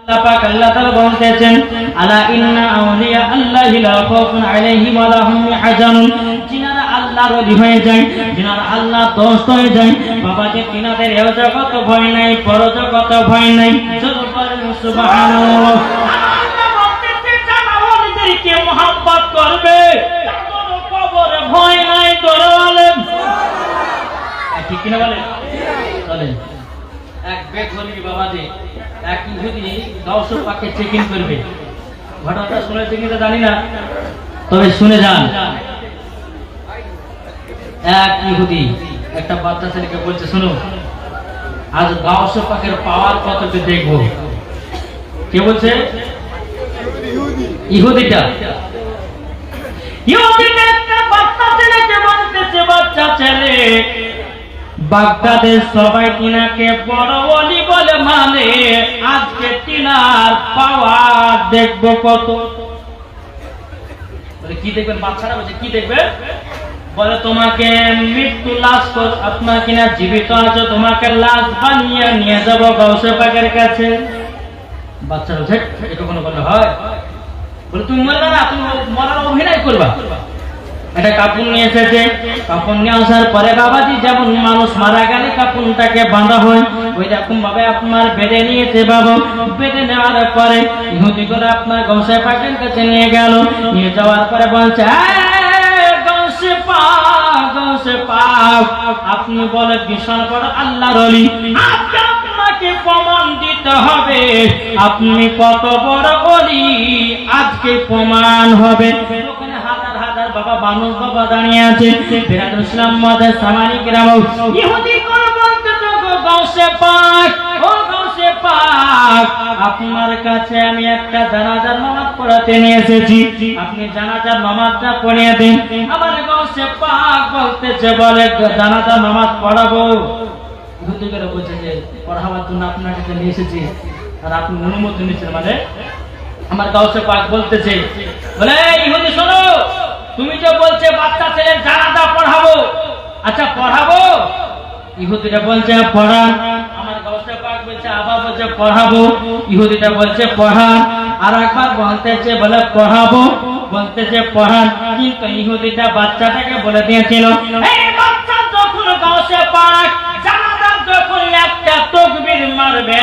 আল্লাহ তাআলা বলতেছেন আলা ইন্না আউলিয়া আল্লাহি লা খাউফুন আলাইহিম ওয়া লা হুম ইয়াহজানুন। যিনারা আল্লাহর ওলি হয়ে যায়, যিনারা আল্লাহর দোস্ত হয়ে যায়, বাবা যে তিনাদের এ জগত ভয় নাই, পরজগত ভয় নাই। সুবহানাল্লাহ। আল্লাহ বলতেছেন যারা ওলিদেরকে মহব্বত করবে তাদের কবরে ভয় নাই। দরওয়ালেন ঠিক কিনা বলেন? চলেন এক বেদ বলি বাবাজি, এক ইহুদি গাউসুল পাককে চেক ইন করবে। ঘটনাটা শুনেছে কিনা জানি না, তবে শুনে যান। এক ইহুদি একটা বাচ্চা ছেলেকে বলছে, শোনো আজ গাউসুল পাকের পাওয়ার কতটা দেখবো। কে বলছে? ইহুদিটা। ইহুদিটা একটা বাচ্চা ছেলেকে বলতেছে, বাচ্চা ছেলে বাগদাদের সবাই তিনাকে বড় ওলি বলে মানে, আজকে তিনার পাওয়ার দেখবো কত। বলে কি দেখবেন? বাচ্চারা বলছে কি দেখবে? বলে তোমাকে মৃত্যু লাশ কর, আপনার কিনা জীবিত আছো, তোমাকে লাশ বানিয়ে নিয়ে যাবো গাউসে পাকের কাছে। বাচ্চারা বলছে এটা কোনো বলে হয়? বলে তুমি মরবে না, তুমি মরার অভিনয় করবা। একটা কাপড় নিয়ে এসেছে, কাপড় নিয়ে আসার পরে বাবাজি যেমন মানুষ মারা গেলে কাপড়টাকে বাঁধা হয়, ওই রকম ভাবে আপনার বেঁধে নিয়েছে বাবা। বেঁধে নেওয়ার পরে ইহুদি করে আপনার গাউসে পাকের কাছে নিয়ে গেল। নিয়ে যাওয়ার পরে বলছে গাউসে পাক, গাউসে পাক আপনি বলে বিশাল বড় আল্লাহর ওলি, আপনাকে প্রমাণ দিতে হবে আপনি কত বড় ওলি, আজকে প্রমাণ হবে। বাবা মানুষ বাবা দাঁড়িয়ে আছে, বিরাট ইসলাম মাদের সামানি গ্রাম। ইহুদি করে বলতে তো গাউসে পাক, ও গাউসে পাক আপনার কাছে আমি একটা জানাজার নামাজ পড়াতে নিয়ে এসেছি, আপনি জানাজার নামাজটা পড়িয়ে দিন। আমার গাউসে পাক বলতেছে বলে জানাজার নামাজ পড়াবো। ইহুদি করে বলছে যে পড়াবার জন্য আপনার কাছে নিয়ে এসেছি, আর আপনি অনুমতি নিচ্ছেন মানে? আমার গাউসে পাক বলতেছে বলে ইহুদি শোনো, তুমি যে বলছে বাচ্চা ছেলের জানাজা পড়াবো, আচ্ছা পড়াবো। ইহুদিটা বলছে পড়ান। আমার গাউসে পাক বলছে আবার বলছে পড়াবো। ইহুদিটা বলছে পড়ান। আর একবার বলতেছে বলে পড়াবো, বলতেছে পড়ান। কিন্তু ইহুদিটা বাচ্চাটাকে বলে দিয়েছিল এই বাচ্চা যখন গাউসে পাক জানাজার যখন একটা তাকবীর মারবে,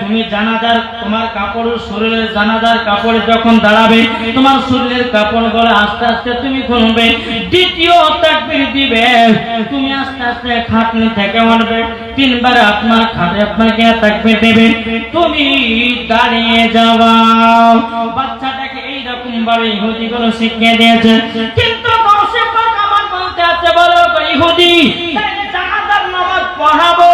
তুমি জানাজার তোমার কাপড় শরীরের জানাজার কাপড় যখন দাঁড়াবে, তোমার শরীরের কাপড় গলে আস্তে আস্তে তুমি খুলবে। দ্বিতীয় তাকবীর দিবে, তুমি আস্তে আস্তে খাটনি থেকে উঠবে। তিনবার আপনার খাটে আপনাকে তাকবীর দেবে, তুমি দাঁড়িয়ে যাও। বাচ্চাটাকে এইরকম ভাবে ইহুদিগুলো শিখিয়ে দিয়েছে। কিন্তু গাউসে পাক আমার বলতে আছে বলো ইহুদি জানাজার নামাজ পড়াবো।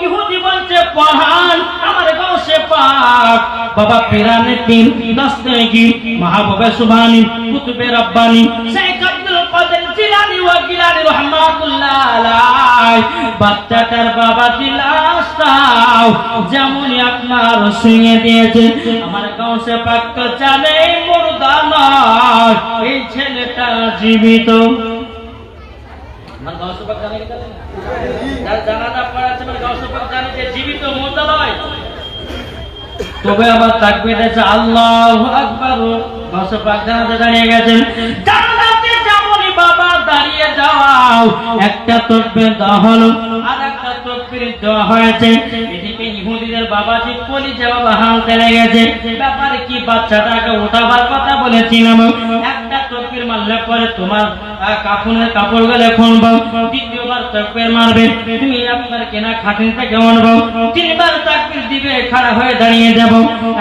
ইহুদি বলছে পড়ান। আমার গাউসে পাক বাবা পিরানে তিন দস্তগি মাহবুবে সুবহানি কুতুবে রব্বানি শেখ আব্দুল কাদের জিলানী ওয়া গিলানী রাহমাতুল্লাহ আলাইহি বাচ্চাটার বাবা দিলাস্তাও যেমনই আপনার শুনিয়ে দিয়েছে। আমার গাউসে পাক তো জানে মুর্দা নয়, এই ছেলেটা জীবিত। আমার গাউসে পাক জানে কি জানে না? যার জানাজা পড়াচ্ছে মানে গাউসে পাক জানে যে জীবিত, মুর্দা নয়। তবে আবার তাকবীর দিয়েছে আল্লাহু আকবার। গাউসে পাক জানাজা দাঁড়িয়ে গেছেন। জানাজাতে যেমনই বাবা দাঁড়িয়ে যাও, একটা তাকবীর দেওয়া হলো, আর একটা তাকবীর দেওয়া হয়েছে। এদিকে ইহুদিদের বাবাজি কলিজা বাবা হালতে লেগেছে। ব্যাপারে কি বাচ্চাটাকে উঠাবার কথা বলেছিলাম, একটা তাকবীর মারলে পরে তোমার কাফনের কাপড় গলে খুলবো। দ্বিতীয়বার তাকবীর মারবে, তুমি আপনার কেনা খাটিন থেকে উঠবো। তিনবার তাকবীর দিবে, খাড়া হয়ে দাঁড়িয়ে যাব।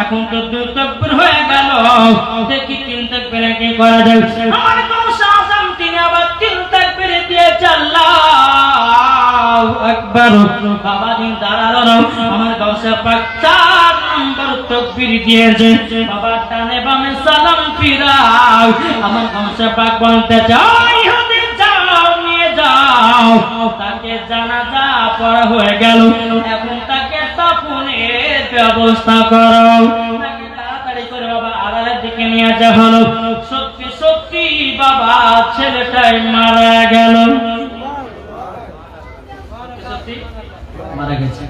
এখন তো দুই তাকবীর হয়ে গেল, দেখি তিন তাকবীর কি করা যায়। আমার গাউসে আযম তিনি আবার তিন তাকবীর দিয়েছে আল্লাহু আকবার। বাবা দিন দাঁড়ালো। আমার গাউসে পাক 4 নম্বর তাকবীর দিয়েছে। বাবা ডানে বামে সালাম ফিরাও। আমার গাউসে পাক বলতে চাই ইহুদি যাও নিয়ে যাও, তাকে জানাজা পড়া হয়ে গেল, এখন তাকে দাফনের ব্যবস্থা করো। তাকে তাড়াতাড়ি করে বাবা আড়ালের দিকে নিয়ে যাওয়া হলো। সত্যি সত্যি বাবা ছেলেটাই মারা গেল, সত্যি মারা গেছে।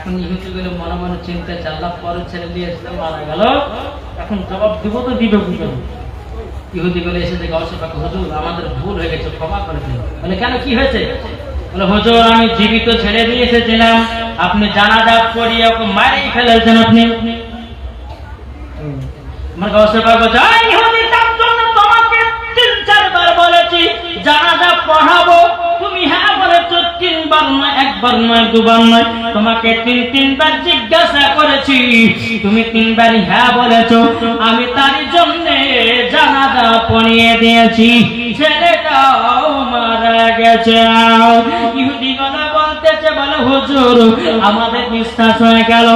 এখন ইহুদিগুলো মনে মনে চিন্তা চাল্লা পরে ছেলে দিয়ে এসে মারা গেল, এখন জবাব দিব তো দিবে কি করে? ইহুদিগুলো এসে দেখে অসুবিধা, হুজুর আমাদের ভুল হয়ে গেছে, ক্ষমা করে দিন। বলে কেন, কি হয়েছে? বলে হুজুর আমি জীবিত ছেড়ে দিয়ে এসেছিলাম, আপনি জানাজা পড়িয়ে ওকে মারেই ফেলেছেন আপনি। আমার গাউসে পাক বলছে, এই ইহুদি, তার জন্য তোমাকে 3-4 বার বলেছি জানাজা পড়াবো, তুমি হ্যাঁ বলেছো 3 বার নয়, 1 বার নয়, 2 বার নয়, তোমাকে 3 বার জিজ্ঞাসা করেছি, তুমি 3 বারই হ্যাঁ বলেছো, আমি তারই জন্য জানাজা পড়িয়ে দিয়েছি, ছেলেটাও মারা গেছে। ইহুদি গলা বলতেছে, বলে হুজুর আমাদের বিশ্বাস হয়ে গেল,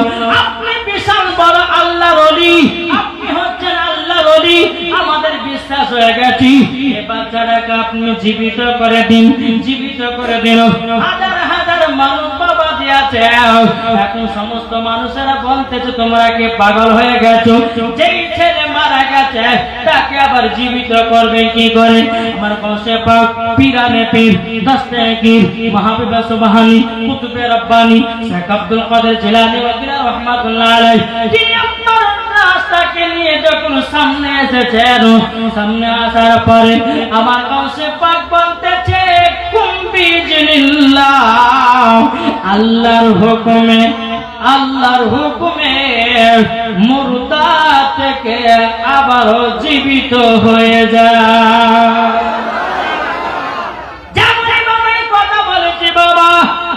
আপনি বিশাল বড় আল্লাহর ওলি, আপনি হচ্ছেন আল্লাহর ওলি, আমাদের বিশ্বাস হয়ে গেছে। এই বাচ্চাটাকে আপনি জীবিত করে দিন, জীবিত করে দিন। হাজার হাজার মানুষ বাবা দিয়েছে, এখন সমস্ত মানুষেরা বলতেছে তোমরা কি পাগল হয়ে গেছো? যেই ছেলে মারা গেছে তাকে আবার জীবিত করবে কি করে? আমার গাউসে পাক পীরানে পীর দস্তগীর মাহবুব সুবহানী কুতুবে রব্বানী শেখ আব্দুল কাদের জিলানী ওয়াকিলা রাহমাতুল্লাহ আলাইহি, তিনি আপনার রাস্তাকে নিয়ে যখন সামনে এসেছেন, সামনে আসার পরে আমার গাউসে পাক বলতেছে, কুম বিজনিল্লাহ, আল্লাহর হুকুমে, আল্লাহর হুকুমে মুর্দা থেকে আবারও জীবিত হয়ে যায়। কথা বলেছি বাবা,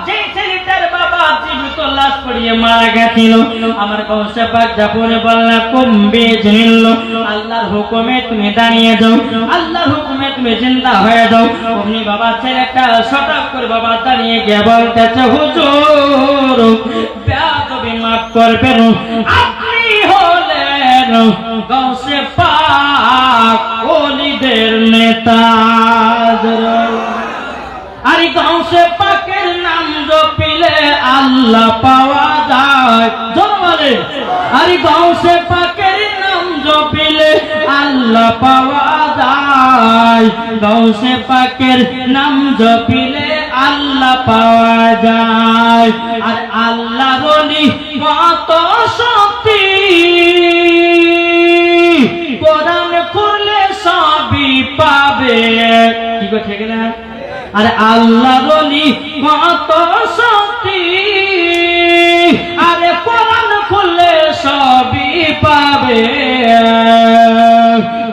যে ছেলেটার বাবা জীবিত লাশ পড়িয়ে মারা গেছিল, আমার গাউসে পাক যখন বললেন কুম বিজনিল্লাহ, আল্লাহর হুকুমে তুমি দাঁড়িয়ে যাও, আল্লাহর হুকুমে তুমি জিন্দা হয়ে যাও, অমনি বাবা ছেলেটা সটক করে বাবা দাঁড়িয়ে গিয়ে বলতেছে, হুজুর বেয়াদবি মাফ করবেন, আপনি হলেন গাউসে পাক ওলিদের নেতা। আরে গাউসে পাকের নাম জপিলে আল্লাহ পাওয়া যায়, জোরে বলে, আরে গাউসে পাকের নাম জপিলে আল্লাহ পাওয়া যায়, গাউসে পাকের নাম জপিলে আল্লাহ পাওয়া যায়। আর আল্লাহর ওলি কত শক্তি, কোরআন খুললে সবই পাবে, কি গো ঠিক না? আর আল্লাহর ওলি কত শক্তি, আরে কোরআন খুললে সবই পাবে,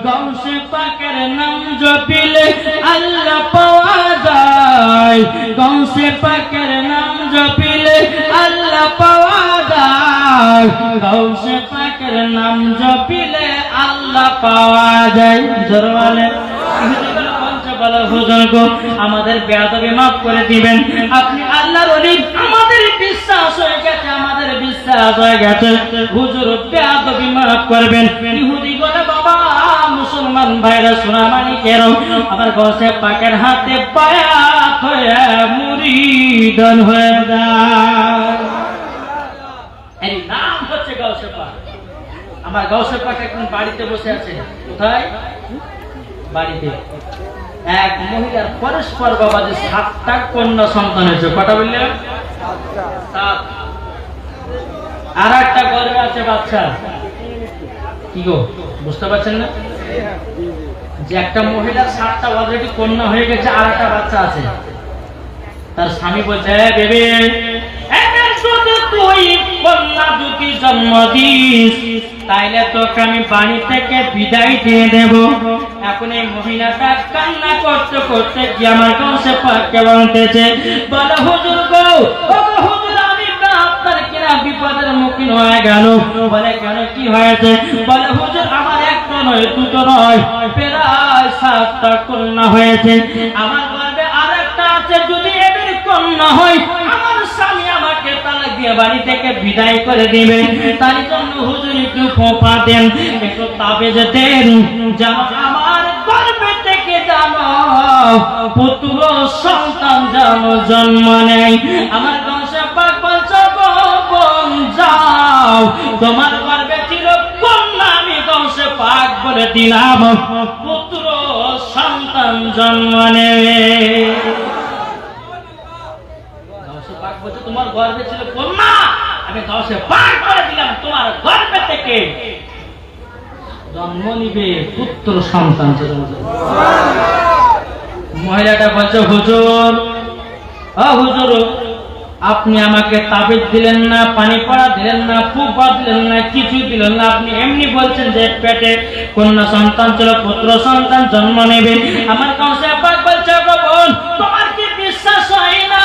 গাউসে পাকের নাম জপিলে আল্লাহ পাওয়া যায়, গাউসে পাকের নাম জপিলে আল্লাহ পাওয়া যায়, গাউসে পাকের নাম জপিলে আল্লাহ পাওয়া যায়। জোরে বলেন। হুজুর গো আমাদের বেয়াদবি মাফ করে দিবেন, আপনি আল্লাহর ওলি, আমাদের বিশ্বাস হয়ে গেছে, আমাদের বিশ্বাস হয়ে গেছে, হুজুর বেয়াদবি মাফ করবেন। ইহুদি বলে, বাবা মুসলমান ভাইরা সোনামানি কেন আমার গাউসে পাকের হাতে বায়াত হয়ে মুরিদান হয়ে যায়। এর নাম হচ্ছে গাউসে পাক। আমার গাউসে পাক এখন বাড়িতে বসে আছে, কোথায়? বাড়িতে। এক মহিলার পরস্পর বাবা যে 7টা কন্যা সন্তান হয়েছে, কটা বললেন? 7। আর একটা গর্ভে আছে বাচ্চা। কি গো বুঝতে পারছেন না? যে একটা মহিলার 7টা অলরেডি কন্যা হয়ে গেছে, আর একটা বাচ্চা আছে। তার স্বামী বলছে, বেবি তুই কন্যা দুটি জন্ম দিস, তাইলে তোকে আমি বাড়ি থেকে বিদায় দিয়ে দেব। এখন এই মহিলাটা কান্না করতে করতে কি আমার গাউসে পাককে বলতেছে, বলে হুজুর গো, হুজুর আমি আপনার কিনা বিপদের মুখীন হয়ে গেল। বলে কেন, কি হয়েছে? বলে হুজুর আমার একটা নয়, দুটো নয়, প্রায় 7টা কন্যা হয়েছে, আমার গর্ভে আর একটা আছে, যদি এদের কন্যা হয় আমার স্বামী আমাকে তালাক দিয়ে বাড়ি থেকে বিদায় করে দিবে, তাই জন্য হুজুর একটু ফোঁপা দেন, একটু তাবিজ দেন, যেন আমার গর্ভে থেকে জানো পুত্র সন্তান যেন জন্ম নেয়। আমার গাউসে পাক বলছে, বোন যাও, তোমার গর্ভে ছিল কন্যা, আমি গাউসে পাক বলে দিলাম পুত্র সন্তান জন্ম নেবে। গাউসে পাক বলছে, তোমার গর্ভে ছিল কন্যা, আমি গাউসে পাক করে দিলাম তোমার গর্ভে থেকে জন্ম নিবে পুত্র সন্তান। মহিলাটা বলছে হুজুর, হুজুর আপনি আমাকে তাবিজ দিলেন না, পানি পড়া দিলেন না, ফুফা দিলেন না, কিছু দিলেন না, আপনি এমনি বলছেন যে পেটে কন্যা সন্তান ছিল, পুত্র সন্তান জন্ম নেবে। আমার গাউসে পাক বলছে বোন, তোমার কি বিশ্বাস হয় না?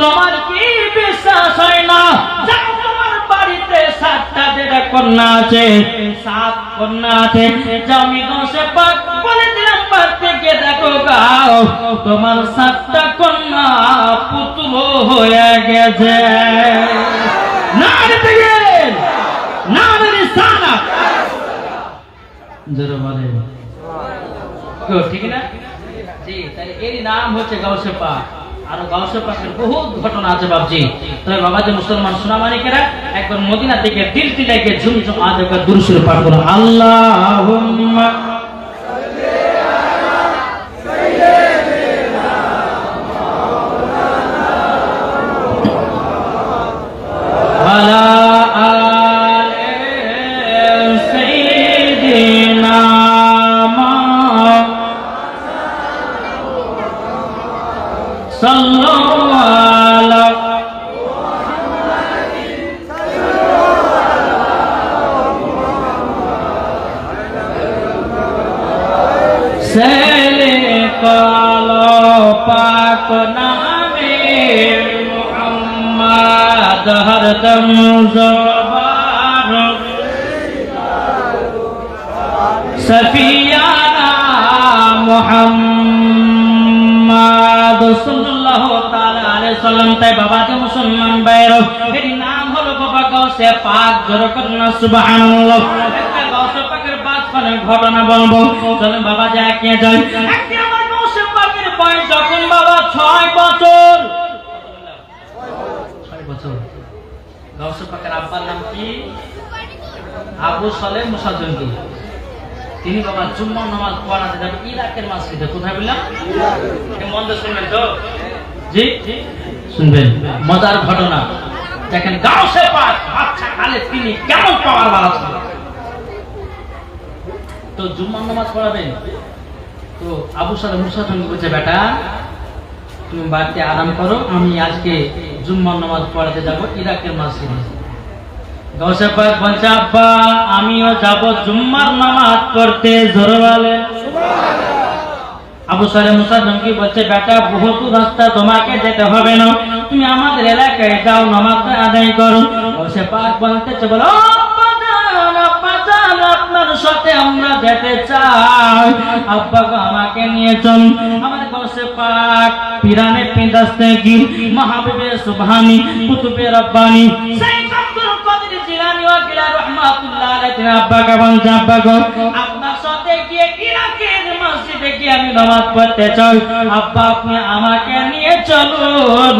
তোমার কি বিশ্বাস হয় না? যাও তোমার বাড়িতে 7টা যেটা কন্যা আছে, 7 কন্যা আছে, যাও আমি গাউসে পাক বলে দিলাম বাড়িতে গিয়ে দেখো গাও তোমার 7টা কন্যা পুত্র হয়ে গেছে। না দেখেন না রিসালা জোরে বলেন ঠিক না? জি, তাহলে এর নাম হচ্ছে গাউসে পাক। আর গাউসে পাকের বহুত ঘটনা আছে বাবজি। তবে বাবাজি মুসলমান সোনামানিকেরা একবার মদিনা থেকে দিল তিলাইকে ঝুমঝুম আজ একবার দুরূদ শরীফ পাঠ করুন। আল্লাহুম্মা पाक नामे मुहम्मद हरदम ज़बान सफियाना मुहम्मद सल्लल्लाहु ताला अलैहि वसल्लम। তাই বাবাজি মুসলমান ভাইরা এর নাম হলো বাবা গাউসে পাক। জোরে করুন সুবহানাল্লাহ। একটা গাউসে পাকের বাঁচপনের ঘটনা বলবো, চলেন বাবা যা কে যাই। একটা আমার গাউসে পাকের বয়স যখন বাবা 6 বছর, 6 বছর। গাউসে পাকের আব্বার নাম কি? আবু সালেহ মুসা জঙ্গি। তিনি বাবা জুম্মার নামাজ পড়াতে যাবে ইরাকের মসজিদে। কোথায় বললাম? মন দিয়ে শুনবেন তো? জি শুনবেন। মজার ঘটনা দেখেন গাউসে পাক বাচ্চা কালে তিনি কেমন পাওয়ার বালা ছিল। তো জুম্মার নামাজ পড়াবেন, তো আবু সালেহ মুসা জঙ্গি বলছে বেটা তুমি বাড়িতে আরাম করো, আমি আজকে জুম্মার নামাজ পড়াতে যাব ইরাকের মসজিদে। গাউসে পাক বলছে আব্বা আমিও যাব জুম্মার নামাজ পড়তে। জোরে বলে সুবহানাল্লাহ। আবু সালেহ মুসা জঙ্গি বলছে বেটা বহুত রাস্তা তোমাকে যেতে হবে না, তুমি আমাদের এলাকায় যাও নামাজটা আদায় করো। গাউসে পাক বলতেছে বলো আপনার সাথে আমরা যেতে চাই, আব্বা আমাকে নিয়ে চল। আমার গাউসে পাক পিরানে পিদাস্তেগি মাহবুবে সুবহানি কুতুবে রব্বানি সাইয়েদ আব্দুল কাদের জিলানী ওয়া গিলা রাহমাতুল্লাহ আলাইহি আব্বাকে বলছে আব্বা গো আপনার সাথে গিয়ে ইরাকের মসজিদে গিয়ে আমি নামাজ পড়তে চাই, আব্বা আপনি আমাকে নিয়ে চলুন,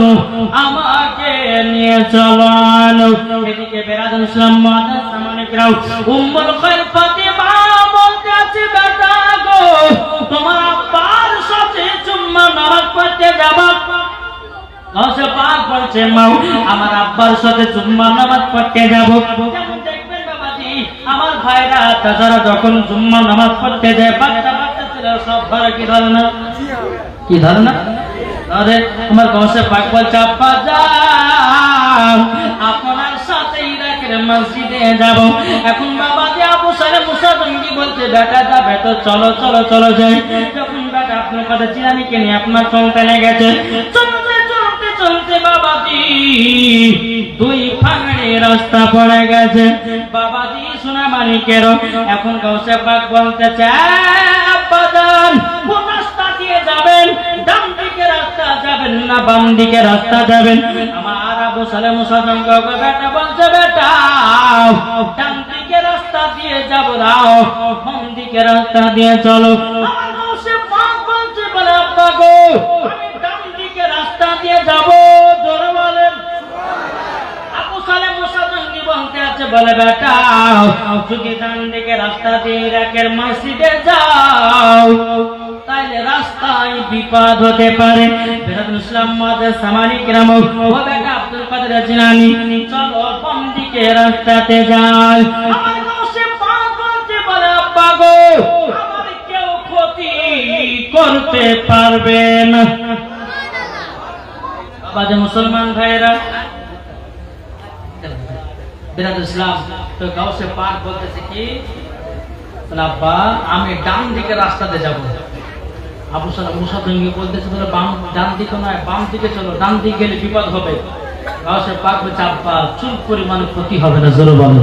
আমাকে নিয়ে চলুন। এদিকে বেরাদুল ইসলাম মুআদ্দাস সামনে গ্রাউ উম্মুল খায়র ফাতিমা বলতে আছে বেটা গো তোমার আব্বার সাথে জুম্মা নামাজ পড়তে যাব। গাউসে পাক বলছে মা আমার আব্বার সাথে জুম্মা নামাজ পড়তে যাব। যেমন দেখবেন বাবাজি আমার ভাইরা তারা যখন জুম্মা নামাজ পড়তে যায় বাচ্চা বাচ্চা ছেলে সব ঘরে কি ধরে না, কি ধরে না? আরে আমার গাউসে পাক বলছে আব্বা যাও আপনার সাথে ইরাকের মসজিদে যাব। এখন বাবাজি আবু সালেহ মুসা জঙ্গি বলছে বেটা যাবে তো চলো চলো চলো যাই। যখন বেটা আপনার কথা চিরানিকে নিয়ে আপনার চলতে লেগেছে, চলতে চলতে চলতে বাবাজি 2 ফাঁকড়ে রাস্তা পড়ে গেছে। বাবাজি সোনা মানিকের এখন গাউসে পাক বলতেছে আব্বা যান কোন রাস্তা দিয়ে যাবেন, ডান দিকে রাস্তা যাবেন না বাম দিকে রাস্তা যাবেন? আমার আবু সালেহ মুসা জঙ্গি বেটা বলছে বেটা ডান দিকে রাস্তা দিয়ে যাব দাও, বাম দিকে রাস্তা দিয়ে চলো। আমার গাউসে পাক বলছে বলে আব্বা গো আমি ডান দিকে রাস্তা দিয়ে যাব। জোরে বলেন সুবহানাল্লাহ। আবু সালেহ মুসা জঙ্গি বলতে আছে বলে বেটা যদি ডান দিকে রাস্তা দিয়ে ইরাকের মসজিদে যাও তাইলে রাস্তায় বিপদ হতে পারে। বেরাদুল ইসলাম মুআদ্দাস সামানি কিরাম ও বেটা আব্দুল কাদের জিলানী চলো বাম দিকে রাস্তাতে যাই। আমার গাউসে পাক বলতে বলে আব্বা গো আমার কেউ ক্ষতি করতে পারবে না। বাবা যে মুসলমান ভাইরা বিরাদ ইসলাম তো গাউসে পাক বলতেছে কি আব্বা আমি ডান দিকে রাস্তাতে যাব। আবু সালাম মুসা জঙ্গি বলতেছে বলে বাম ডান দিকে নয় বাম দিকে চলো, ডান দিকে গেলে বিপদ হবে। গাউসে পাক বলছে আব্বা চুল পরিমাণ ক্ষতি হবে না, জোরে বলো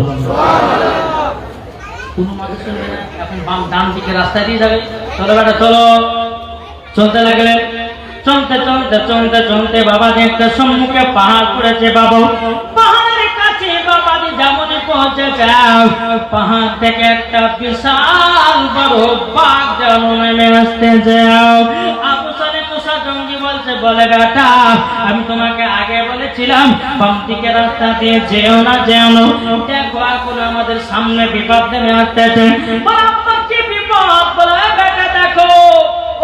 কোন মানুষ শুনবে না। এখন বাম ডান দিকে রাস্তায় দিয়ে যাবে, চলো বেটা চলো। চলতে লাগলে চলতে চলতে চলতে চলতে বাবা দেখতে সম্মুখে পাহাড় পড়েছে। বাবা পাহাড়ের কাছে বাবা যেমন পৌঁছে যাও পাহাড় থেকে একটা বিশাল বড় বাঘ যেন নেমে আসতে যাও। আবু সালেহ মুসা জঙ্গি বলছে বলে বেটা আমি তোমাকে আগে বলেছিলাম বাম দিকে রাস্তা দিয়ে যেও না যেও না, দেখো এখন আমাদের সামনে বিপদ নেমে আসতেছে। কি বিপদ? বলে বেটা দেখো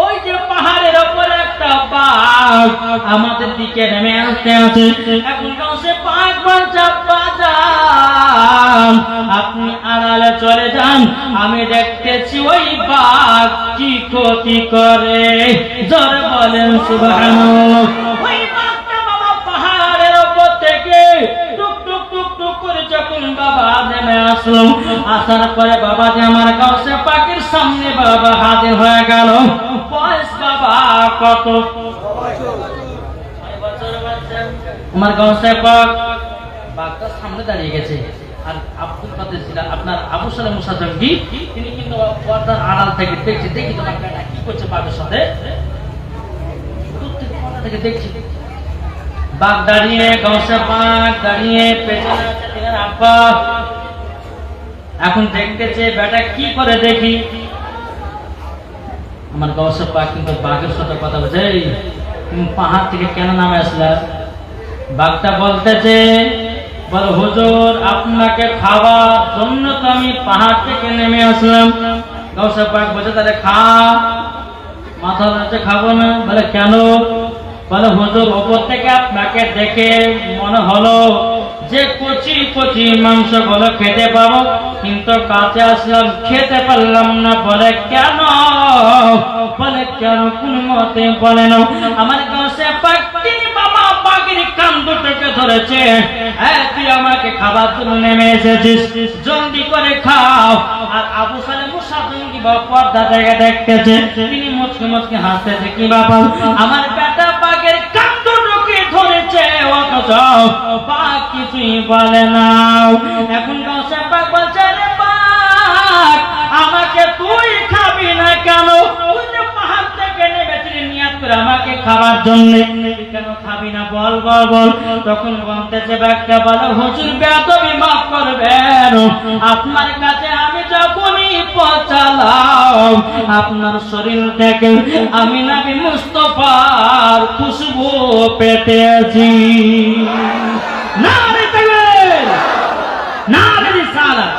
ওই যে পাহাড়ের উপরে একটা বাঘ আমাদের দিকে নেমে আসতে আছে। এখন গাউসে পাক বলছে বাজান আপনি আড়ালে চলে যান, আমি দেখতেছি ওই বাঘ কি ক্ষতি করে। জোরে বলেন সুবহানাল্লাহ। ওই বাঘটা বাবা পাহাড়ের উপর থেকে টুক টুক টুক টুক করে যখন বাবা নেমে আসলো, আসার পরে বাবা যে আমার গাউসে পাকের সামনে বাবা হাজির হয়ে গেল। বয়স বাবা কত? আমার গাউসে পাক বাঘটার সামনে দাঁড়িয়ে গেছে। আর আব্দুল কাদের জিলানী আপনার আবু সালেহ মুসা জঙ্গি তিনি কিন্তু পর্দার আড়াল থেকে দেখছে, দেখি তোমার বেটা কি করছে বাঘের সাথে, থেকে দেখছি বাঘ দাঁড়িয়ে গাউসে পাক দাঁড়িয়ে পেছনে আছে তিনার আব্বা। এখন দেখতেছে বেটা কি করে দেখি। আমার গাউসে পাক কিন্তু বাঘের সাথে কথা বলছে তুমি পাহাড় থেকে কেন নামে আসলা? বাঘটা বলতেছে বলে হুজুর আপনাকে খাওয়ার জন্য তো আমি পাহাড় থেকে নেমে আসলাম। গাউসে পাক বলছে তাহলে খা। মাথা নাড়ছে খাবো না। বলে কেন? বলে হুজুর ওপর থেকে আপনাকে দেখে মনে হলো যে কচি কচি মাংস গুলো খেতে পাবো, কিন্তু কাছে আসলাম খেতে পারলাম না। বলে কেন? বলে কেন কোন মতে বলে না। আমার গাউসে পাক তিনি বাবা বাঘের কান দুটোকে ধরেছে, তুই আমাকে খাবার জন্য নেমে এসেছিস, জলদি করে খাও। আর আবু সালেহ মুসা জঙ্গি বাবা পর্দা থেকে দেখতেছে, তিনি মুচকি মুচকি হাসতেছে কি বাবা আমার বেটা বাঘের কান দুটোকে ধরেছে অথচ বাঘ কিছুই বলে না। এখন গাউসে পাক বলছে রে বাঘ আমাকে তুই খাবি না কেন? তুই যে পাহাড় থেকে নেমেছিলি নিয়াত করে আমাকে খাবার জন্য, কেন খাবি না বল বল বল। তখন বলতেছে বাঘটা বলে হুজুর বেয়াদবি মাফ করবেন, আপনার কাছে আমি যখনই পৌঁছালাম আপনার শরীর থেকে আমি নবী মুস্তাফার খুশবু পেতেছি। নারে তাকবীর, নারে রিসালাত,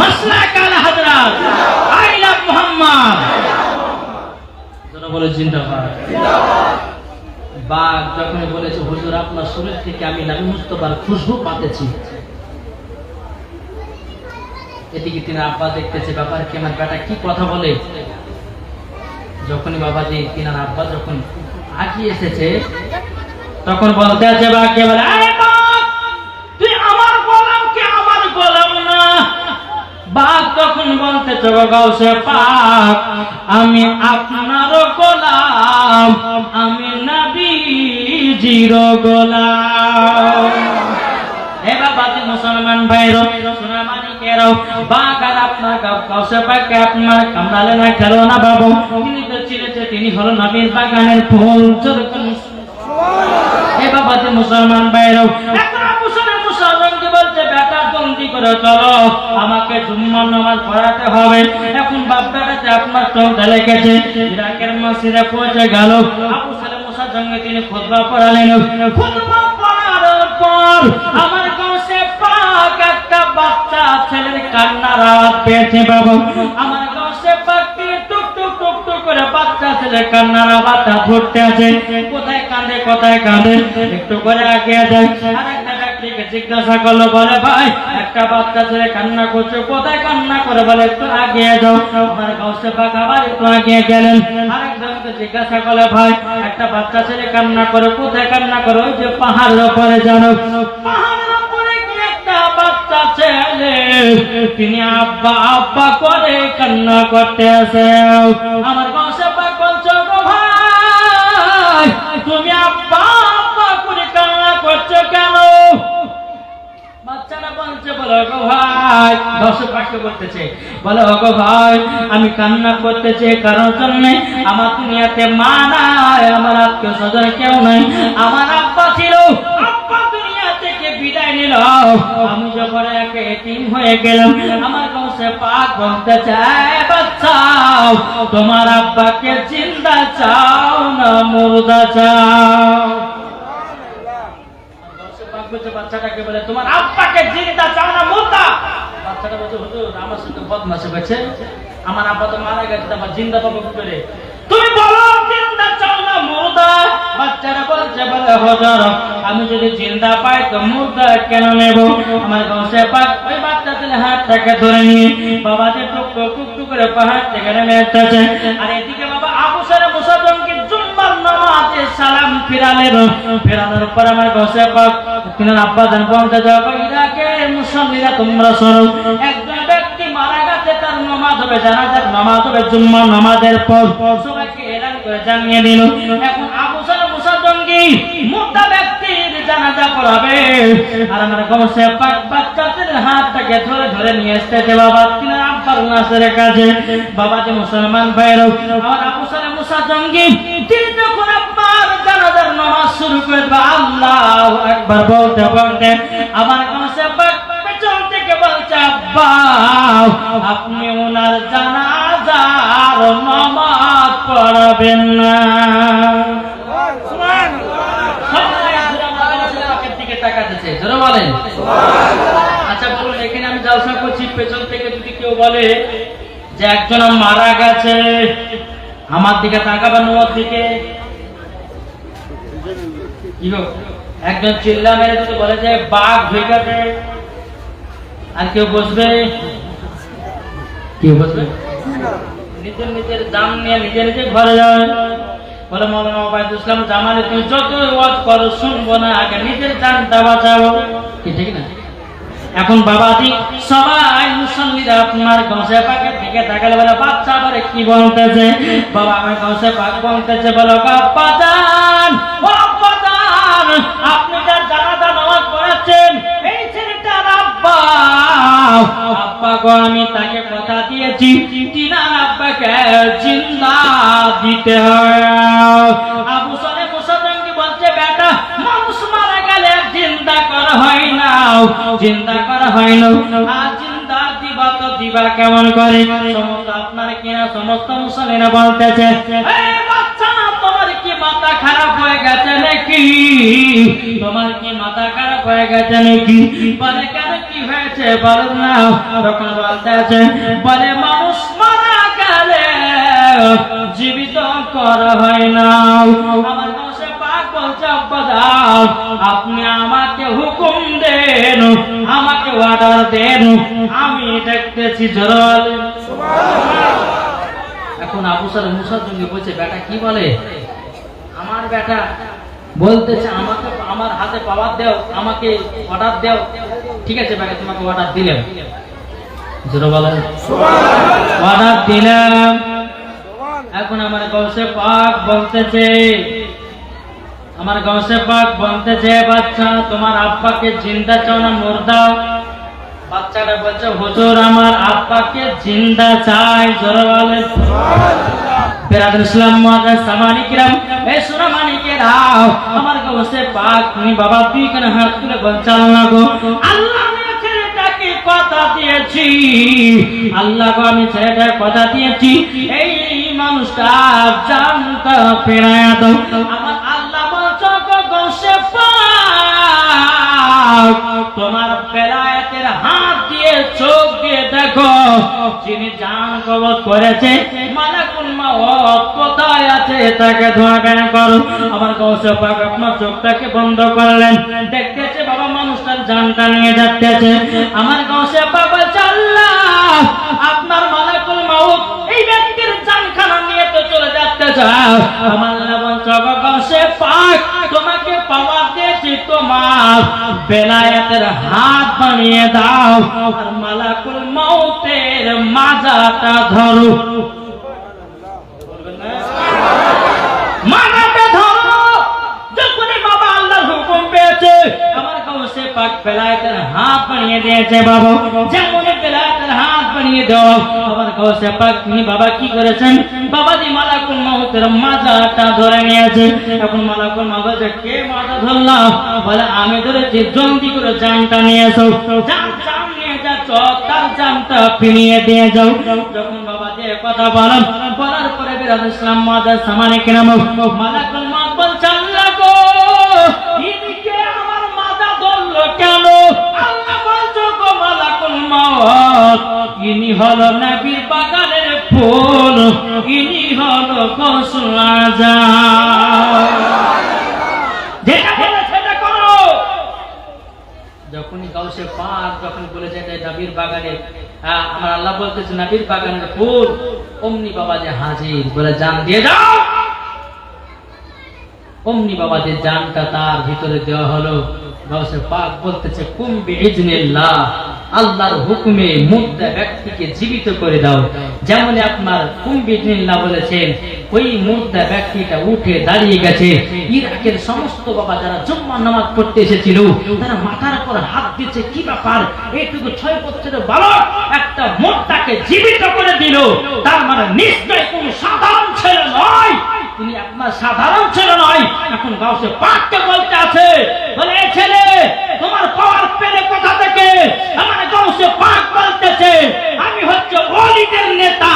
মাসলাক আলা হযরত আই লাভ মুহাম্মদ। যারা বলে জিন্দাবাদ জিন্দাবাদ। বাঘ যখন বলেছে হুজুর আপনার শরীর থেকে আমি নবী মুস্তাফার খুশবু পাতেছি, এদিকে তিনি আব্বা দেখতেছে ব্যাপার কি আমার বেটা কি কথা বলে। যখনই বাবাজি তিনার আব্বা যখন আগিয়ে এসেছে তখন বলতে আছে বাঘকে বলে আরে বাঘ তুই আমার গোলাম কি আমার গোলাম না? বাঘ তখন বলতেছে গাউসে পাক আমি আপনারও গোলাম, আমি নবীজির গোলাম। হে বাবাজি মুসলমান ভাইরা সোনামানিকেরাও বাঘ আর আপনার গাউসে পাককে আপনার কামড়ালে না খেলো না বাবু, তিনি তো চিনেছে তিনি হলো নবীর বাগানের ফুল। হে বাবাজি মুসলমান ভাইরাও এখন আবু সালেহ মুসা জঙ্গি বলছে বেটা জলদি করে চলো আমাকে জুম্মার নামাজ পড়াতে হবে। এখন বাপ বেটাতে আপনার চোখে লেগেছে ইরাকের মসজিদে পৌঁছে গেল। আবু সালেহ মুসা জঙ্গি তিনি খুতবা পড়ালেন। খুতবা পড়ার পর আমার গাউসে পাক একটা বাচ্চা ছেলের কান্নার আওয়াজ পেয়েছে বাবু। আমার গাউসে পাক টুক টুক টুক টুক করে বাচ্চা ছেলে কান্নার আওয়াজটা ধরতে আছে, কোথায় কাঁদে কোথায় কাঁদে, একটু করে আগে যায়। আর একটা ব্যক্তিকে জিজ্ঞাসা করলো, বলে ভাই একটা বাচ্চা ছেলে কান্না করছে, কোথায় কান্না করে, বলে একটু আগে যাও। আমার গাউসে পাক আবার একটু আগে গেলেন। আরেকজনকে জিজ্ঞাসা করলে, ভাই একটা বাচ্চা ছেলে কান্না করে, কোথায় কান্না করে, ওই যে পাহাড়ের উপরে জানো, পাহাড়ের উপরে কি একটা বাচ্চা ছেলে তিনি আব্বা আব্বা করে কান্না করতে আছে। আমার গাউসে পাক বলছো, গো ভাই তুমি আব্বা আব্বা করে কান্না করছো কেন? বাচ্চারা বলছে, বলো গো ভাই, গাউসে পাক বলতেছে, বলো গো ভাই আমি কান্না করতেছি কারণ জন্য আমার দুনিয়াতে মা নাই, আমার আত্মীয় স্বজন কেউ নাই, আমার আব্বা ছিল, আব্বা দুনিয়া থেকে বিদায় নিল, আমি যখন একে এতিম হয়ে গেলাম। আমার গাউসে পাক বলতে চায়, বাচ্চা তোমার আব্বাকে জিন্দা চাও না মুর্দা চাও? বাচ্চাটাকে বলে, তোমার আব্বাকে জিন্দা চাও না মুর্দা? বাচ্চাটা বলছে, হুজুর আমার সাথে বদমাশি করছে, আমার আব্বা তো মারা গেছে, আবার জিন্দা পাবো কি করে? তুমি বলো জিন্দা চাও না মুর্দা? বাচ্চারা বলছে, বলে হুজুর আমি যদি জিন্দা পাই তো মুর্দা কেন নেব? আমার গাউসে পাক ওই বাচ্চা ছেলে হাতটাকে ধরে নিয়ে বাবাকে টুকটুক করে পাহাড় থেকে নেমে আসছে। আর এদিকে বাবা আবু সারে মুসা জঙ্গি জুম্মার নামাজে সালাম ফেরানোর পর আমার গাউসে পাক তিনার আব্বা জান বলতে যাও, ইরাকের মুসল্লিরা তোমরা শোনো, একজন ব্যক্তি মারা গেছে, তার নামাজ হবে, জানাজার নামাজ হবে জুম্মার নামাজের পর, সবাইকে এলান করে জানিয়ে দিল। এখন আবু সারে মুসা জঙ্গি মুর্দা ব্যক্তির জানাজা পড়াবে। আর আমার গাউসে পাক বাচ্চাদের হাতটাকে ধরে ধরে নিয়ে আসতেছে বাবা তিনার আব্বার নাসের কাছে। বাবা যে মুসলমান ভাইরা, আমার আবু সারে মুসা জঙ্গি তিনি যখন আব্বার জানাজার নামাজ শুরু করে দেবে, আল্লাহু আকবার বলতে বলতে আমার গাউসে পাক পেছন থেকে বলছে, আব্বা আপনি ওনার জানাজার নামাজ পড়াবেন না। আচ্ছা বলুন, এখানে আমি জালসা করছি, পেছন থেকে যদি কেউ বলে যে একজন মারা গেছে, আমার দিকে তাকাবেন, ওর দিকে কি গো? একজন চিল্লা মেরে যদি বলে যে বাঘ হয়ে গেছে, আর কেউ বসবে? কেউ বসবে? নিজের নিজের দাম নিয়ে নিজে নিজে ঘরে যাবে। বলে মৌলানা ওবায়দুল ইসলাম জামালে তুমি যত ওয়াজ করো শুনবো না, আগে নিজের জানটা বাঁচাবো, ঠিক না? এখন বাবাজি সবাই মুসল্লিরা আপনার গাউসে পাকের দিকে তাকালে বলে, বাচ্চা আবার কি বলতেছে? বাবা আমার গাউসে পাক বলতেছে, বলো আব্বা জান, ও আব্বা জান আপনি যার জানাজা নামাজ পড়াচ্ছেন এই ছেলেটার আব্বা, আব্বা গো আমি তাকে কথা দিয়েছি তিনার আব্বাকে জিন্দা দিতে হয়। আবু সালে মুসা জঙ্গি বলছে, বেটা মানুষ মারা গেলে জিন্দা করা হয় না, জিন্দা করা হয় না, আর জিন্দা দিবা তো দিবা কেমন করে? সমস্ত আপনার কিনা সমস্ত মুসলিমরা বলতেছে, এই বাচ্চা তোমার কি মাথা খারাপ হয়ে গেছে নাকি? তোমার কি মাথা খারাপ হয়ে গেছে নাকি? বলে কেন কি হয়েছে বলো না? তখন বলতেছে, বলে মানুষ মারা গেলে জীবিত করা হয় না। আমার গাউসে পাক বলছে, আব্বা দাও আপনি আমাকে হুকুম দেন, আমাকে অর্ডার দেন, আমি দেখতেছি জোরাল। এখন আবু সালে মুসা জঙ্গি বলছে, বেটা কি বলে? আমার বেটা বলতেছে আমাকে আমার হাতে পাওয়ার দাও, আমাকে অর্ডার দাও। ঠিক আছে বেটা, তোমাকে অর্ডার দিলাম, জোরে বলেন অর্ডার দিলাম। এখন আমার গাউসে পাক বলতেছে, আমার গাউসে পাক বলতেছে, বাচ্চা তোমার আব্বাকে জিন্দা চাও না মুর্দা? বাচ্চাটা বলছে, হুজুর আমার আব্বাকে জিন্দা চাই। জোরে বলেন বিরাদুল ইসলাম মুআজ্জাজ সামানি কিরাম, এই সোনা মানিকেরা, আমার গাউসে পাক তুমি বাবা তুই কেন হাত তুলে বলছ, আল্লাহ গো আল্লাহ আমি ছেলেটাকে কথা দিয়েছি, আল্লাহ গো আমি ছেলেটাকে কথা দিয়েছি এই মানুষটা জানটা ফেরায়া দাও। আমার আল্লাহ বলছো গো গাউসে পাক তোমার বেলায়েতের হাত দিয়ে চোখ দিয়ে দেখো, যিনি জান কবজ করেছে মালাকুল মাওত কোথায় আছে তাকে ধোঁয়া বের করো। আমার গাউসে পাক আপনার চোখটাকে বন্ধ করলেন, দেখতেছে বাবা মানুষটার জানটা নিয়ে যাচ্ছে। আমার গাউসে পাক বলছে আল্লাহ আপনার মালাকুল মাউত এই ব্যক্তির জানখানা নিয়ে তো চলে যাচ্ছে। আমার আল্লাহ বলছে গাউসে পাক তোমাকে পাওয়ার দিয়েছি, তোমার বেলায়েতের হাত বানিয়ে দাও আর মালাকুল মাউতের মাজাটা ধরো। মাজাটা ধরো। যখনই বাবা আল্লাহর হুকুম পেয়েছে আমার গাউসে পাক বেলায়েতের হাত বানিয়ে দিয়েছে। বাবা যেমন বেলায়েতের হাত বানিয়ে দাও আমার গাউসে পাক তিনি বাবা কি করেছেন, বাবাজি মালাকুল মাউতের মাজাটা ধরে নিয়েছে। এখন মালাকুল মাউত বলছে কে মাজা ধরলা? বলে আমি ধরেছি, জলদি করে জানটা নিয়ে এসো। জান নিয়ে যাচ্ছ, তার জানটা ফিরিয়ে দিয়ে যাও। যখন বাবা যে কথা বলার পরে বিরাজ ইসলাম মাদার সামানে কিনা মালাকুল মাউত বলছে আল্লাহ গো ইনিকে আমার মাজা ধরলো কেন? আল্লাহ বলছে গো মালাকুল মাউত ইনি হলো নবীর বাগানের ফুল, ইনি হলো গৌসুল আজম। যেটা বলে সেটা করো। যখনই গাউসে পাক যখন বলেছে এটা নবীর বাগানের, আমার আল্লাহ বলতেছে নবীর বাগানের ফুল, অমনি বাবা যে হাজির, বলে জান দিয়ে যাও। অমনি বাবা যে জানটা তার ভিতরে দেওয়া হলো। গাউসে পাক বলতেছে কুম বিইজনিল্লাহ, আল্লাহর হুকুমে মুর্দা ব্যক্তিকে জীবিত করে দাও। যেমন আপনার কুম বিইজনিল্লাহ বলেছেন, ওই মুর্দা ব্যক্তিটা উঠে দাঁড়িয়ে গেছে। ইরাকের সমস্ত বাবা যারা জুম্মার নামাজ পড়তে এসেছিল তারা মাথার উপর হাত দিচ্ছে, কি ব্যাপার এইটুকু 6 বছরের বালক একটা মুর্দাকে জীবিত করে দিল, তার মানে নিশ্চয় কোন সাধারণ ছেলে নয়, তিনি আপনার সাধারণ ছেলে নয়। এখন গাউসে পাককে বলতে আছে, বলে এই ছেলে তোমার পাওয়ার পেলে কোথা থেকে? আমার গাউসে পাক বলতেছে আমি হচ্ছে ওলিদের নেতা,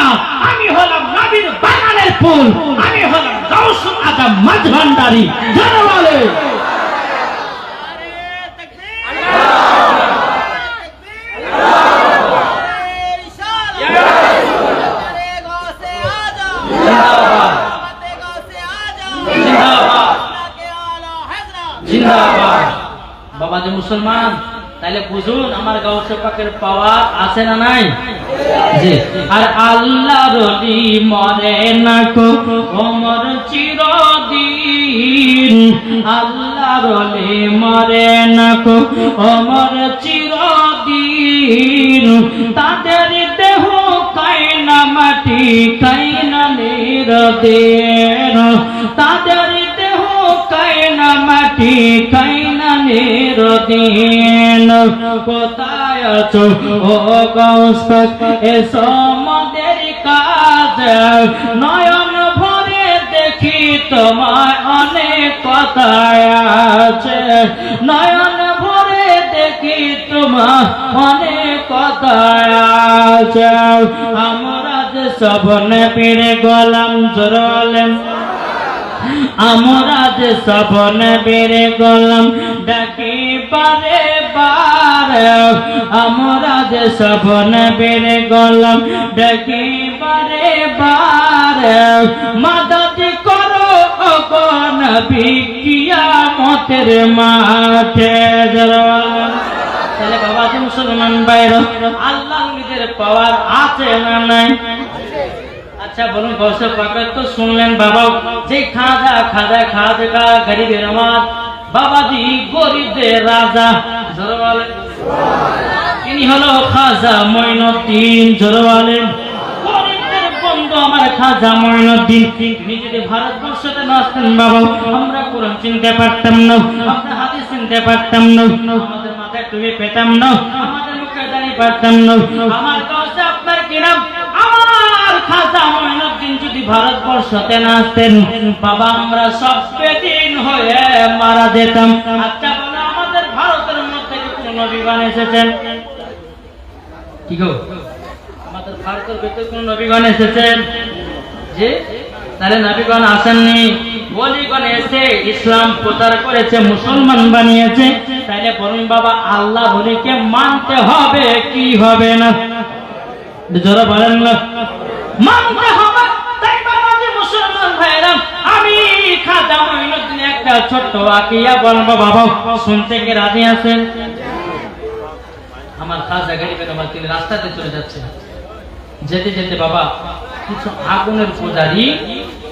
আমি হলাম নবীর বাগানের ফুল, আমি হলাম গাউসুল আজম মাঝভান্ডারী। যারা বলে বাবা যে মুসলমান, তাহলে বুঝুন আমার গাউসে পাকের পাওয়ার আছে না নাই? জি। আর আল্লাহর ওলি মরে না কো ওমর চিরদিন, আল্লাহর ওলি মরে না কো ওমর চিরদিন, তাদের দেহ কায়না মাটি কায়না নিরদের, তাদের দেহ কায়না মাটি কায়না নিরদিন। কোথায় আছো ও গাউস পাক এসো আমাদের কাছে, নয়ন ভরে দেখি তোমার অনেক কথা আছে, নয়ন ভরে দেখি তোমার অনেক কথা আছে। আমরা যে সব নবীর গোলাম, জোরে বলেন আমরা যে সব নবীর গোলাম ডাকি বারে বারে, আমরা যে সব নবীর গোলাম ডাকি বারে বারে, মদদ করো গো নবী কিয়ামতের মাঠে। তাহলে বাবা যে মুসলমান ভাইরা আল্লাহ নিজের পাওয়ার আছে না নাই? আচ্ছা বলুন গাউসে পাকের তো শুনলেন বাবা যে খাজা খাজা খাজা গরিবের আমার বাবাজি গরিবদের রাজা, জোরে বলেন তিনি হলো খাজা মঈনুদ্দিন। জোরে বলেন গরিবদের বন্ধু আমার খাজা মঈনুদ্দিন। তিনি যদি ভারতবর্ষতে না আসতেন বাবা আমরা কোরআন চিনতে পারতাম না, আমরা হাদিস চিনতে পারতাম না, আমাদের মাথায় টুপি পেতাম না, আমাদের মুখে দাঁড়িয়ে পারতাম না। আমার গাউসে আপনার কি নাম? আমার খাজা মঈনুদ্দিন যদি ভারতবর্ষতে না আসতেন বাবা আমরা সব বেদিন হয়ে মারা যেতাম। আচ্ছা বলো আমাদের ভারতের মধ্যে কোন নবীগণ এসেছেন? কি গো আমাদের ভারতের ভিতরে কোন নবীগণ এসেছেন? যে তাহলে নবীগণ আসেননি, ওলিগণ এসে ইসলাম প্রচার করেছে, মুসলমান বানিয়েছে। তাইলে বলুন বাবা আল্লাহ ওলিকে মানতে হবে কি হবে না? জোরে বলেন না মানতে হবে। তাই বাবা ভাইরা, আমি খাজা মঈনুদ্দিন একটা ছোট্ট ওয়াকিয়া বলবো, বাবা শুনতে কি রাজি আছেন? আমার খাজা গরিবের আমার তিনি রাস্তাতে চলে যাচ্ছে, যেতে যেতে বাবা কিছু আগুনের পূজারি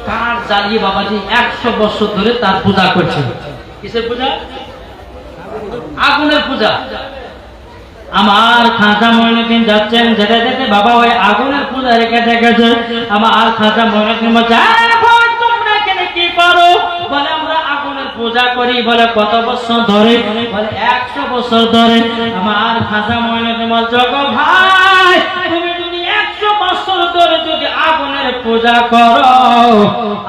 কাঠ জ্বালিয়ে বাবাজি 100 বছর ধরে তার পূজা করছে। কিসের পূজা? আগুনের পূজা। আমার খাজা মঈনুদ্দিন যাচ্ছেন, যেতে যেতে বাবা ওই আগুনের পূজা রেখে দেখেছে। আমার খাজা মঈনুদ্দিন বলছে, তোমরা এখানে কি করো? বলে আমরা আগুনের পূজা করি। বলে কত বছর ধরে? বলে 100 বছর ধরে। আমার খাজা মঈনুদ্দিন বলছে, গো ভাই তুমি যদি 100 বছর ধরে যদি আগুনের পূজা করো,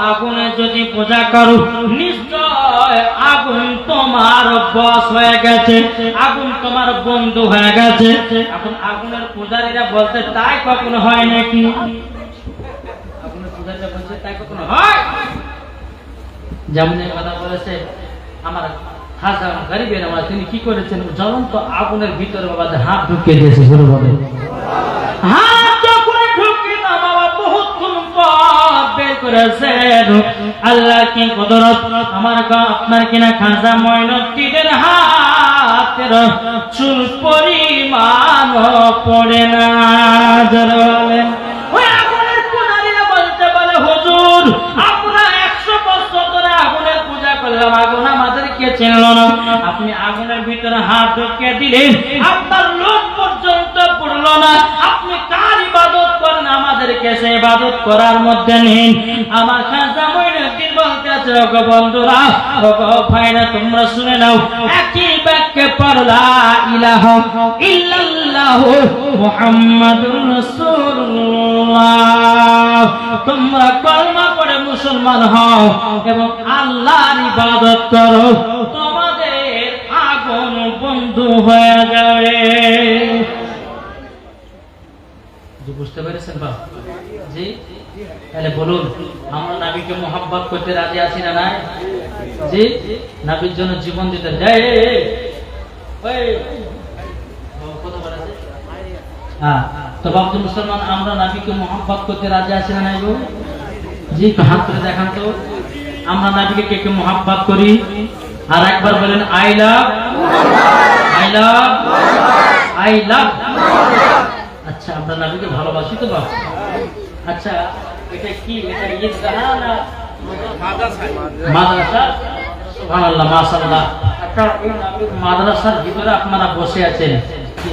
আগুনের যদি পূজা করো, নিশ্চয় আগুন তোমার বস হয়ে গেছে, আগুন তোমার বন্ধু হয়ে গেছে। এখন আগুনের পূজারীরা বলতে তাই কখনো হয় নাকি? আগুনের পূজারীরা বলছে তাই কখনো হয়? যেমন এই কথা বলেছে আমার খাজা গরিবের আমার, তিনি কি করেছেন? জ্বলন্ত আগুনের ভিতরে বাবা হাত ঢুকিয়ে দিয়েছে। শুরু হবে হাত যখন ঢুকিয়ে দাও বাবা বহুত বের করেছেন। আল্লাহ কি কুদরত! আমার আপনার কিনা খাজা মঈনুদ্দিনের হাতের চুল পরিমাণ পড়ে না। বলেন ওই আগুনের পূজারীরা বলতে বলে, হুজুর আমরা 100 বছর ধরে আগুনের পূজা করলাম, আগুন আমাদেরকে চিনল না। আপনি আগুনের ভিতরে হাত ঢুকিয়ে দিলেন, আপনার লোক পর্যন্ত পড়লো না। আপনি কার ইবাদত করেন? আমাদেরকে সে ইবাদত করার মধ্যে নেই। আমার খাজা মঈনুদ্দিন বলতে আছে, ওগো বন্ধুরা, ওগো ভাইরা, তোমরা শুনে নাও, একই বাক্যে পড়লা ইলাহা ইল্লাল্লাহ মুহাম্মাদুর রাসূলুল্লাহ। তোমরা কলমা পড়ে মুসলমান হও এবং আল্লাহর ইবাদত করো, তোমাদের আগুন বন্ধু হয়ে যাবে। বুঝতে পেরেছেন বাবা? জি, তাহলে বলুন আমরা নবীকে মোহাব্বত করতে রাজি আছি না নাই? জি, নবীর জন্য জীবন দিতে দেয়। হ্যাঁ, তো বাবু মুসলমান আমরা নবীকে মোহাব্বত করতে রাজি আছি না নাই গো? জি, হাত করে দেখান তো আমরা নবীকে কে কে মোহাব্বত করি। আর একবার বলেন I love, I love, I love. আচ্ছা, আমরা নবীকে ভালোবাসি তো বাবা? আচ্ছা, এটা কি? এটা ঈদগাহ না মাদ্রাসা? সুবহানাল্লাহ, মাশাআল্লাহ। একটা এই নবীর মাদ্রাসার ভিতরে আপনারা বসে আছেন,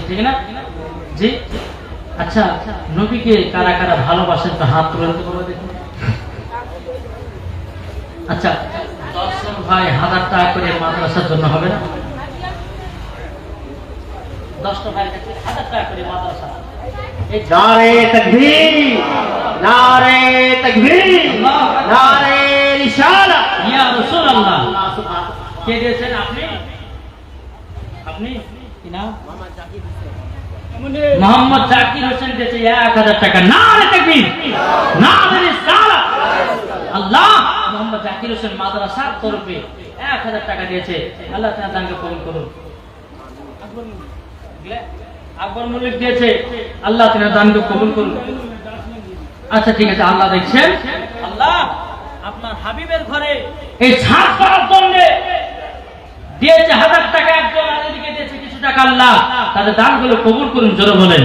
ঠিক না? জি, আচ্ছা, নবীকে কারা কারা ভালোবাসেন তো হাত তুলে তো দেখুন। আচ্ছা, 10 জন ভাই 1000 টাকা করে মাদ্রাসার জন্য হবে না? 10টা ভাই 1000 টাকা করে মাদ্রাসা। नारे तकबीर, नारे तकबीर, नारे रिसालत। ইয়া রাসূলুল্লাহ। কে দিয়েছেন? আপনি? আপনি কি নাম? মোহাম্মদ জাকির হোসেন দিয়েছে 1000 টাকা। নারে তাকবীর, নারে রিসালাত। আল্লাহ মোহাম্মদ জাকির হোসেন মাদ্রাসার তরফে 1000 টাকা দিয়েছে। আল্লাহ তাআলা তাকে কবুল করুন। আকবর মল্লিক দিয়েছে, আল্লাহ তাআলা দানকে কবুল করুন। আচ্ছা ঠিক আছে, আল্লাহ দেখছেন। আল্লাহ আপনার হাবিবের ঘরে এই ছাদ করার জন্য দিয়েছে 1000 টাকা, একজন আলেমকে দিয়েছে কিছু টাকা। আল্লাহ তাদের দানগুলো কবুল করুন। জোরে বলেন।